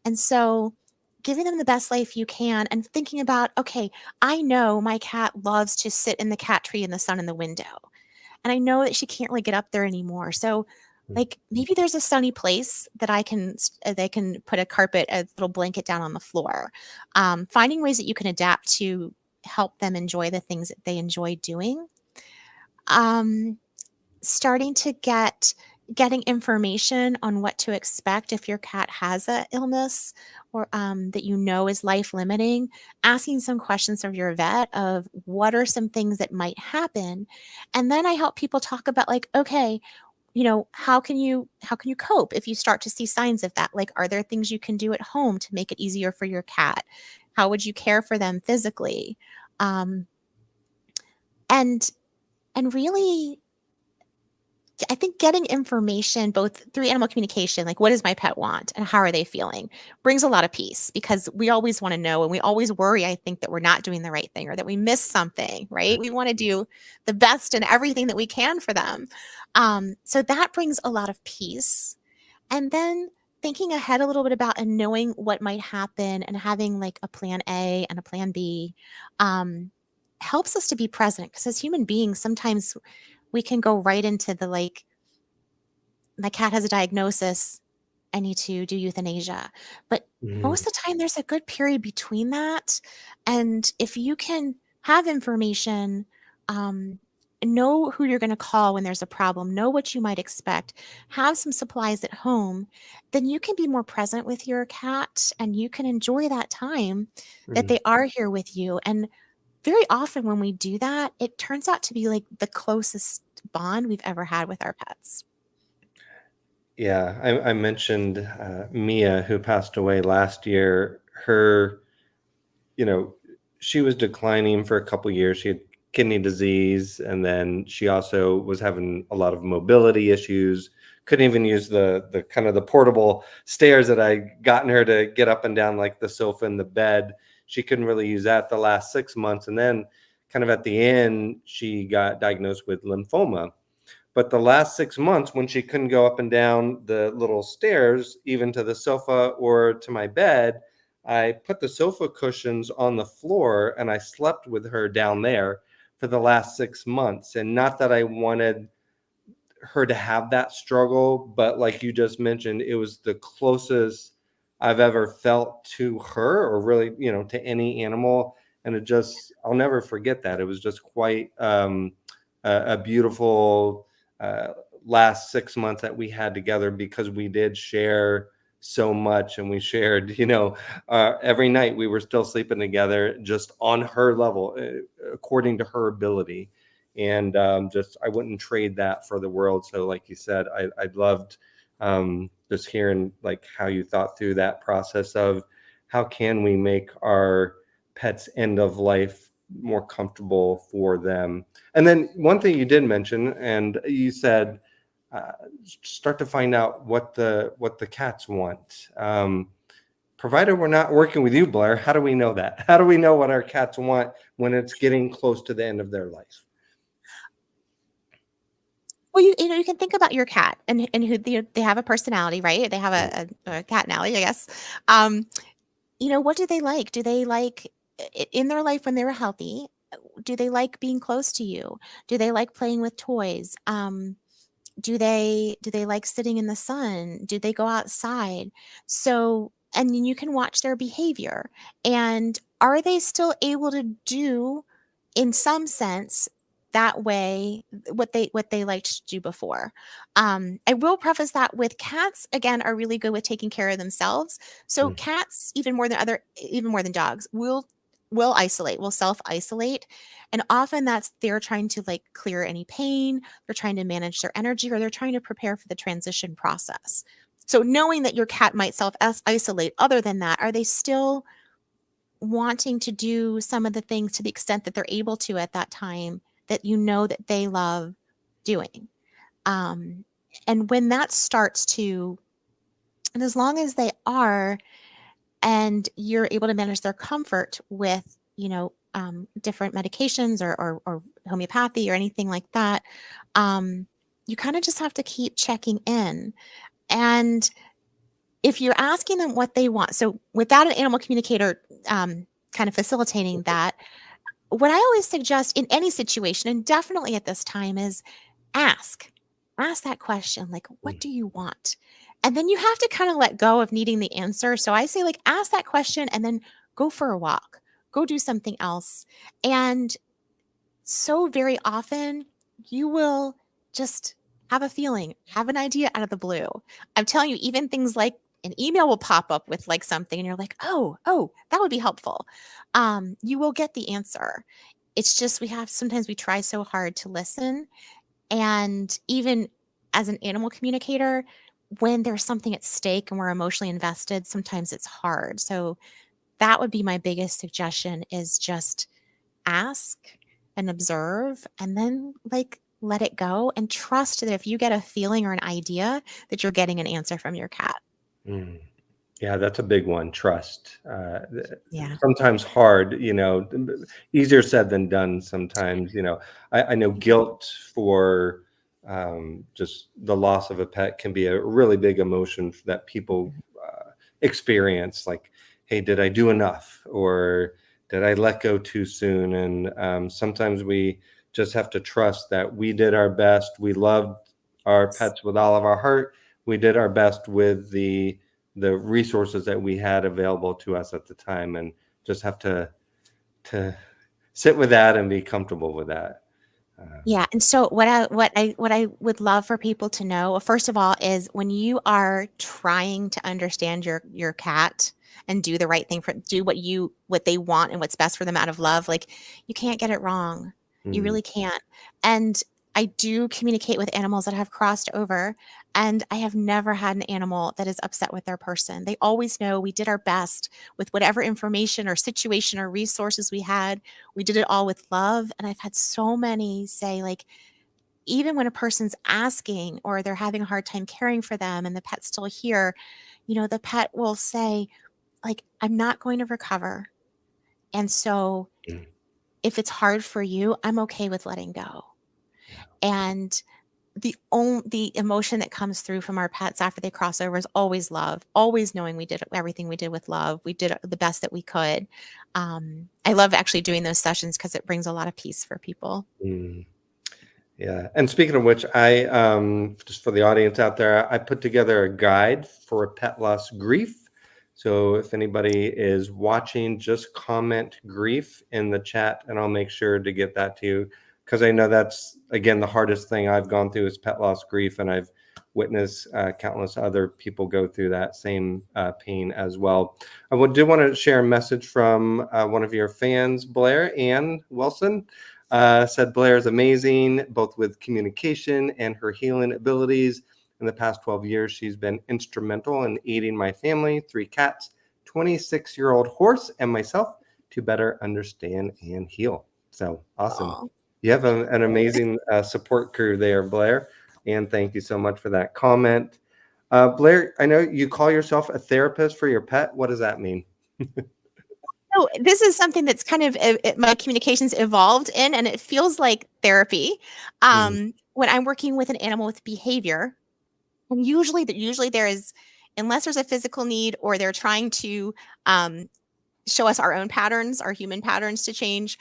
S2: And so giving them the best life you can and thinking about, okay, I know my cat loves to sit in the cat tree in the sun in the window, and I know that she can't really get up there anymore. So, like, maybe there's a sunny place that they can put a little blanket down on the floor. Finding ways that you can adapt to help them enjoy the things that they enjoy doing. Um, Starting to getting information on what to expect if your cat has a illness, or that is life limiting. Asking some questions of your vet of what are some things that might happen, and then I help people talk about, like, okay, how can you cope if you start to see signs of that? Like, are there things you can do at home to make it easier for your cat? How would you care for them physically? Um, and and really, I think getting information both through animal communication, like, what does my pet want and how are they feeling, brings a lot of peace, because we always want to know, and we always worry, I think, that we're not doing the right thing or that we missed something, right? We want to do the best and everything that we can for them. So that brings a lot of peace. And then thinking ahead a little bit about and knowing what might happen and having, like, a plan A and a plan B, um, helps us to be present, because as human beings, sometimes we can go right into the, like, my cat has a diagnosis, I need to do euthanasia. But
S1: Mhm.
S2: most of the time, there's a good period between that. And if you can have information, um, know who you're going to call when there's a problem, know what you might expect, have some supplies at home, then you can be more present with your cat and you can enjoy that time that
S1: Mhm.
S2: they are here with you. And very often, when we do that, it turns out to be like the closest bond we've ever had with our pets.
S1: Yeah, I mentioned Mia, who passed away last year. Her, you know, she was declining for a couple years. She had kidney disease, and then she also was having a lot of mobility issues. Couldn't even use the kind of the portable stairs that I gotten her to get up and down, like the sofa and the bed. She couldn't really use that the last 6 months, and then kind of at the end, she got diagnosed with lymphoma. But the last 6 months, when she couldn't go up and down the little stairs, even to the sofa or to my bed, I put the sofa cushions on the floor and I slept with her down there. for the last 6 months. And not that I wanted her to have that struggle, but like you just mentioned, it was the closest I've ever felt to her, or really, to any animal. And I'll never forget that. It was just quite a beautiful uh, last 6 months that we had together, because we did share so much, and we shared, every night we were still sleeping together, just on her level, according to her ability. And just I wouldn't trade that for the world. So like you said, I loved just hearing like how you thought through that process of how can we make our pets end of life more comfortable for them. And then one thing you did mention, and you said uh, start to find out what the cats want. Provided we're not working with you, Blair, how do we know that? How do we know what our cats want when it's getting close to the end of their life?
S2: Well, you can think about your cat and who they have a personality, right? They have a cat now, I guess. Um, what do they like? Do they like in their life when they were healthy? Do they like being close to you? Do they like playing with toys? Do they like sitting in the sun? Do they go outside? So, and then you can watch their behavior. And are they still able to do, in some sense, that way what they liked to do before? I will preface that with cats, again, are really good with taking care of themselves. So
S1: Mm.
S2: cats, even more than dogs, will self isolate, and often that's they're trying to like clear any pain, they're trying to manage their energy, or they're trying to prepare for the transition process. So knowing that your cat might self isolate, other than that, are they still wanting to do some of the things to the extent that they're able to at that time that that they love doing? Um, and when that starts to, and as long as they are, and you're able to manage their comfort with, different medications or homeopathy or anything like that, um, you kind of just have to keep checking in. And if you're asking them what they want, so without an animal communicator kind of facilitating that, what I always suggest in any situation, and definitely at this time, is ask. Ask that question, like, what
S1: Mm.
S2: do you want? And then you have to kind of let go of needing the answer. So I say, like, ask that question and then go for a walk, go do something else. And so very often you will just have a feeling, have an idea out of the blue. I'm telling you, even things like an email will pop up with like something and you're like, oh, that would be helpful. You will get the answer. It's just sometimes we try so hard to listen. And even as an animal communicator, when there's something at stake and we're emotionally invested, sometimes it's hard. So that would be my biggest suggestion, is just ask and observe, and then like let it go and trust that if you get a feeling or an idea, that you're getting an answer from your cat.
S1: Mm. Yeah, that's a big one. Trust.
S2: Yeah.
S1: Sometimes hard, easier said than done sometimes. I know guilt for just the loss of a pet can be a really big emotion that people experience. Like, hey, did I do enough? Or did I let go too soon? And sometimes we just have to trust that we did our best. We loved our pets with all of our heart. We did our best with the resources that we had available to us at the time, and just have to sit with that and be comfortable with that.
S2: Yeah, and so what I would love for people to know, well, first of all, is when you are trying to understand your cat and do the right thing do what they want and what's best for them out of love, like, you can't get it wrong. You
S1: Mm,
S2: really can't. And I do communicate with animals that have crossed over, and I have never had an animal that is upset with their person. They always know we did our best with whatever information or situation or resources we had. We did it all with love. And I've had so many say, like, even when a person's asking or they're having a hard time caring for them and the pet's still here, the pet will say, like, I'm not going to recover. And so
S1: mm,
S2: if it's hard for you, I'm okay with letting go.
S1: yeah.
S2: And the emotion that comes through from our pets after they cross over is always love, always knowing we did everything we did with love. We did the best that we could. I love actually doing those sessions because it brings a lot of peace for people.
S1: Mm. Yeah. And speaking of which, I just for the audience out there, I put together a guide for pet loss grief. So if anybody is watching, just comment grief in the chat and I'll make sure to get that to you. Because I know that's, again, the hardest thing I've gone through is pet loss grief. And I've witnessed countless other people go through that same pain as well. Do want to share a message from one of your fans, Blair Ann Wilson. Said Blair is amazing, both with communication and her healing abilities. In the past 12 years, she's been instrumental in aiding my family, 3 cats, 26-year-old horse, and myself to better understand and heal. So awesome.
S2: Aw.
S1: You have an amazing support crew there, Blair. And thank you so much for that comment. Blair, I know you call yourself a therapist for your pet. What does that mean?
S2: So this is something that's kind of my communications evolved in, and it feels like therapy. When I'm working with an animal with behavior, and usually there is, unless there's a physical need or they're trying to show us our own patterns, our human patterns to change.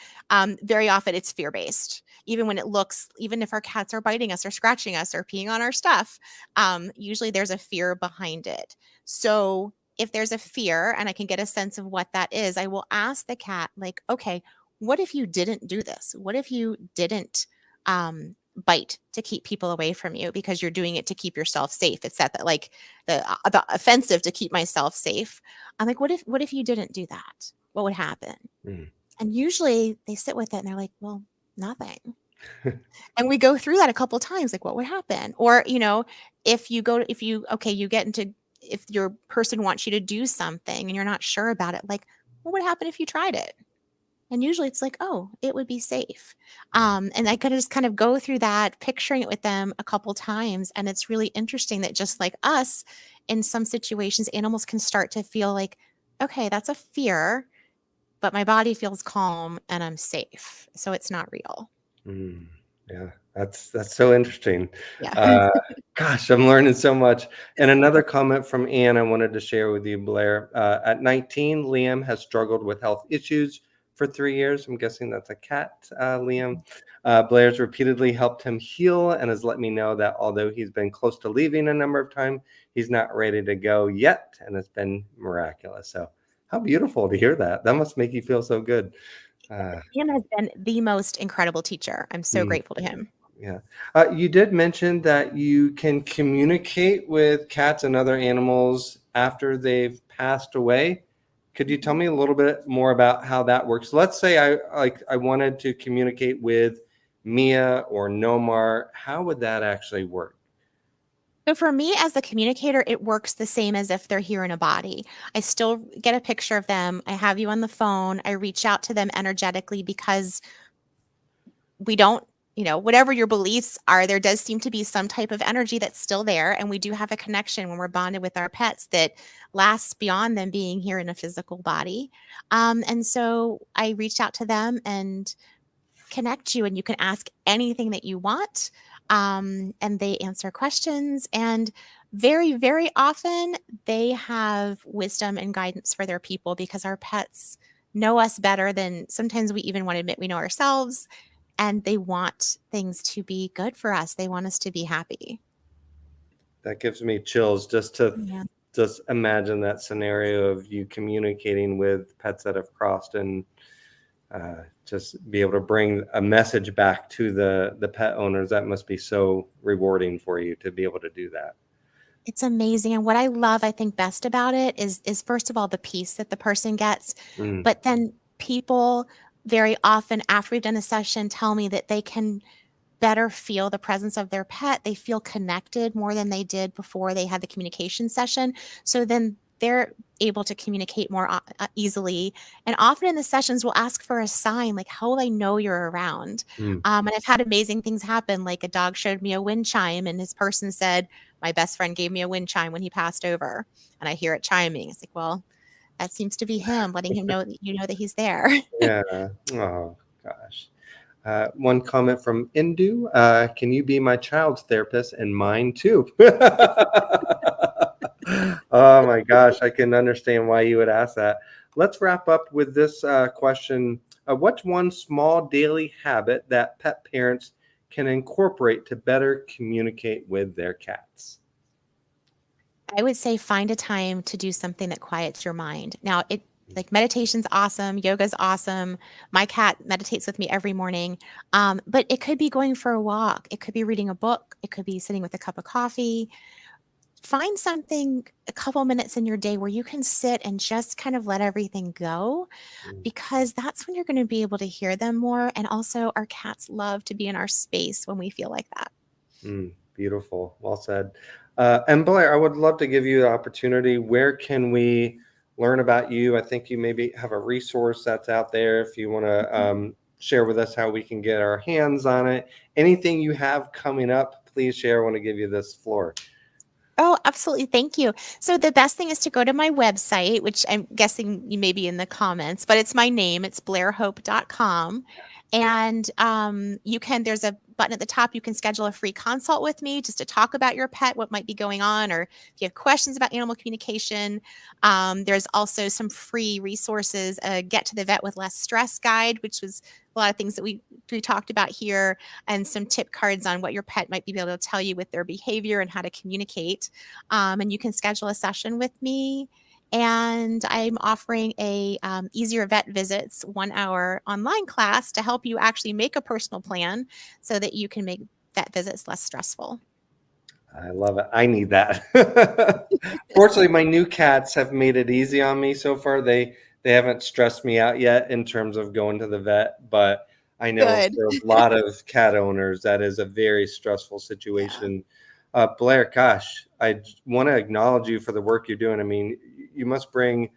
S2: Very often it's fear based. Even if our cats are biting us or scratching us or peeing on our stuff, usually there's a fear behind it. So if there's a fear and I can get a sense of what that is, I will ask the cat, like, okay, what if you didn't do this? What if you didn't bite to keep people away from you because you're doing it to keep yourself safe? It's that like the offensive to keep myself safe. I'm like, what if you didn't do that? What would happen?
S1: Mm.
S2: And usually they sit with it and they're like, well, nothing. And we go through that a couple times, like what would happen? Or, if you get into, if your person wants you to do something and you're not sure about it, like what would happen if you tried it? And usually it's like, oh, it would be safe. And I could just kind of go through that, picturing it with them a couple times. And it's really interesting that just like us, in some situations, animals can start to feel like, okay, that's a fear, but my body feels calm and I'm safe. So it's not real.
S1: Mm, yeah, that's so interesting.
S2: Yeah.
S1: Gosh, I'm learning so much. And another comment from Anne I wanted to share with you, Blair. At 19, Liam has struggled with health issues for 3 years. I'm guessing that's a cat, Liam. Blair's repeatedly helped him heal and has let me know that although he's been close to leaving a number of times, he's not ready to go yet. And it's been miraculous. So how beautiful to hear that. That must make you feel so good.
S2: Liam has been the most incredible teacher. I'm so
S1: Mm.
S2: grateful to him.
S1: Yeah. You did mention that you can communicate with cats and other animals after they've passed away. Could you tell me a little bit more about how that works? Let's say I wanted to communicate with Mia or Nomar. How would that actually work?
S2: So for me as the communicator, it works the same as if they're here in a body. I still get a picture of them. I have you on the phone. I reach out to them energetically because we don't, whatever your beliefs are, there does seem to be some type of energy that's still there. And we do have a connection when we're bonded with our pets that lasts beyond them being here in a physical body. And so I reached out to them and connect you, and you can ask anything that you want. And they answer questions. And very, very often they have wisdom and guidance for their people because our pets know us better than sometimes we even want to admit we know ourselves. And they want things to be good for us. They want us to be happy.
S1: That gives me chills just to
S2: Yeah.
S1: just imagine that scenario of you communicating with pets that have crossed and just be able to bring a message back to the pet owners. That must be so rewarding for you to be able to do that.
S2: It's amazing. And what I love, I think best about it is first of all, the peace that the person gets,
S1: Mm,
S2: but then people very often after we've done a session tell me that they can better feel the presence of their pet. They feel connected more than they did before they had the communication session. So then they're able to communicate more easily. And often in the sessions, we'll ask for a sign, like, how will I know you're around?
S1: mm.
S2: And I've had amazing things happen. Like a dog showed me a wind chime, and his person said, my best friend gave me a wind chime when he passed over, and I hear it chiming. It's like, well, that seems to be him, letting him know that you know that he's there.
S1: Yeah. Oh gosh. One comment from Indu, can you be my child's therapist and mine too? Oh my gosh, I can understand why you would ask that. Let's wrap up with this question. What's one small daily habit that pet parents can incorporate to better communicate with their cats?
S2: I would say find a time to do something that quiets your mind. Now, like meditation's awesome, yoga's awesome. My cat meditates with me every morning. But it could be going for a walk. It could be reading a book. It could be sitting with a cup of coffee. Find something a couple minutes in your day where you can sit and just kind of let everything go,
S1: Mm.
S2: because that's when you're going to be able to hear them more. And also, our cats love to be in our space when we feel like that.
S1: Beautiful. Well said. And Blair, I would love to give you the opportunity. Where can we learn about you? I think you maybe have a resource that's out there if you want to
S2: Mhm.
S1: share with us how we can get our hands on it. Anything you have coming up, please share. I want to give you this floor.
S2: Oh, absolutely. Thank you. So the best thing is to go to my website, which I'm guessing you may be in the comments, but it's my name. It's blairhope.com. And there's a button at the top. You can schedule a free consult with me just to talk about your pet, what might be going on, or if you have questions about animal communication. There's also some free resources, a Get to the Vet with Less Stress guide, which was a lot of things that we talked about here, and some tip cards on what your pet might be able to tell you with their behavior and how to communicate. And you can schedule a session with me. And I'm offering a easier vet visits 1 hour online class to help you actually make a personal plan so that you can make vet visits less stressful.
S1: I love it. I need that. Fortunately, my new cats have made it easy on me so far. They haven't stressed me out yet in terms of going to the vet, but I know
S2: Good.
S1: for a lot of cat owners that is a very stressful
S2: Yeah.
S1: situation. Blair, gosh, I want to acknowledge you for the work you're doing. I mean, you must bring,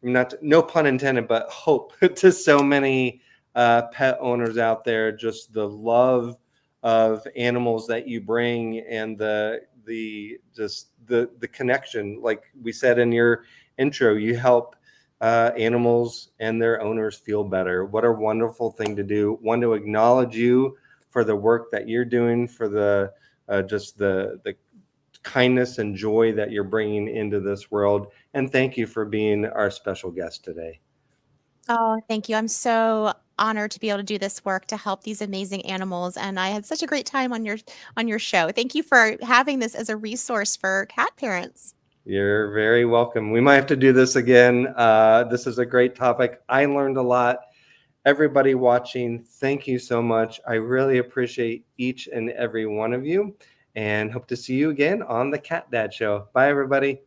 S1: not no pun intended, but hope to so many pet owners out there. Just the love of animals that you bring, and the connection. Like we said in your intro, you help animals and their owners feel better. What a wonderful thing to do. Want to acknowledge you for the work that you're doing, for the just the kindness and joy that you're bringing into this world. And thank you for being our special guest today.
S2: Oh, thank you. I'm so honored to be able to do this work to help these amazing animals, and I had such a great time on your show. Thank you for having this as a resource for cat parents.
S1: You're very welcome. We might have to do this again. This is a great topic. I learned a lot. Everybody watching, thank you so much. I really appreciate each and every one of you, and hope to see you again on the Cat Dad Show. Bye, everybody.